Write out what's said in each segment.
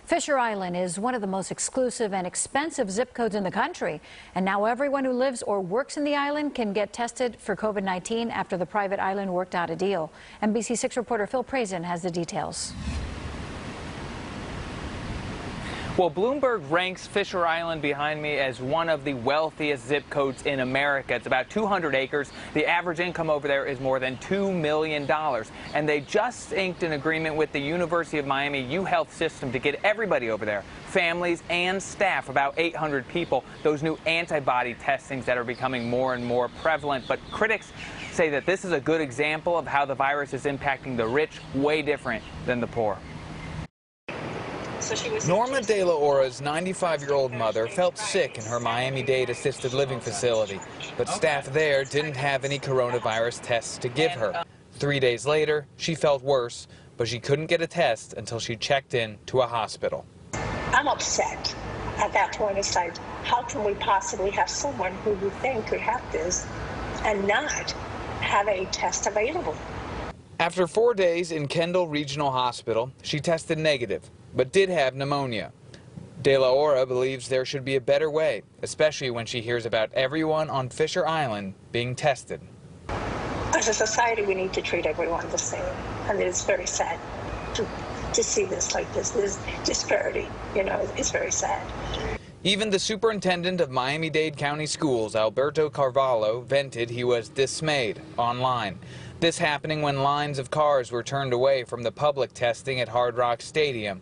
Fisher Island is one of the most exclusive and expensive zip codes in the country. And now everyone who lives or works in the island can get tested for COVID-19 after the private island worked out a deal. NBC6 reporter Phil Prazin has the details. Well, Bloomberg ranks Fisher Island behind me as one of the wealthiest zip codes in America. It's about 200 acres. The average income over there is more than $2 million. And they just inked an agreement with the University of Miami UHealth system to get everybody over there, families and staff, about 800 people, those new antibody testings that are becoming more and more prevalent. But critics say that this is a good example of how the virus is impacting the rich way different than the poor. Norma De La Ora's 95-year-old mother felt sick in her Miami-Dade assisted living facility, but staff there didn't have any coronavirus tests to give her. 3 days later, she felt worse, but she couldn't get a test until she checked in to a hospital. I'm upset at that point. It's like, how can we possibly have someone who we think could have this and not have a test available? After 4 days in Kendall Regional Hospital, she tested negative, but did have pneumonia. De La Ora believes there should be a better way, especially when she hears about everyone on Fisher Island being tested. As a society, we need to treat everyone the same, and it's very sad to see this like this disparity. You know, it's very sad. Even the superintendent of Miami-Dade County Schools, Alberto Carvalho, vented he was dismayed online. This happening when lines of cars were turned away from the public testing at Hard Rock Stadium.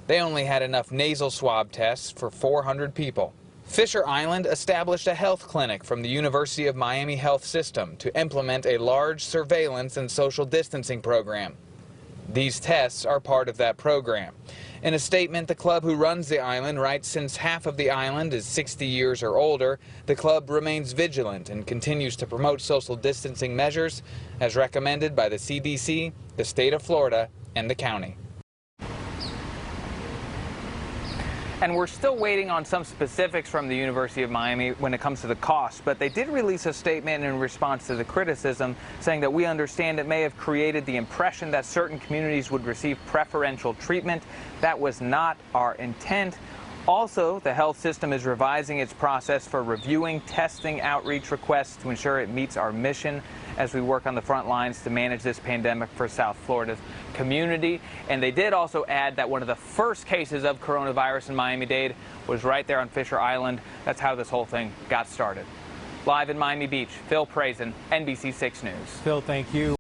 They only had enough nasal swab tests for 400 people. Fisher Island established a health clinic from the University of Miami Health System to implement a large surveillance and social distancing program. These tests are part of that program. In a statement, the club who runs the island writes since half of the island is 60 years or older, the club remains vigilant and continues to promote social distancing measures as recommended by the CDC, the state of Florida, and the county. And we're still waiting on some specifics from the University of Miami when it comes to the cost, but they did release a statement in response to the criticism, saying that we understand it may have created the impression that certain communities would receive preferential treatment. That was not our intent. Also, the health system is revising its process for reviewing testing outreach requests to ensure it meets our mission as we work on the front lines to manage this pandemic for South Florida's community. And they did also add that one of the first cases of coronavirus in Miami-Dade was right there on Fisher Island. That's how this whole thing got started. Live in Miami Beach, Phil Prazin, NBC6 News. Phil, thank you.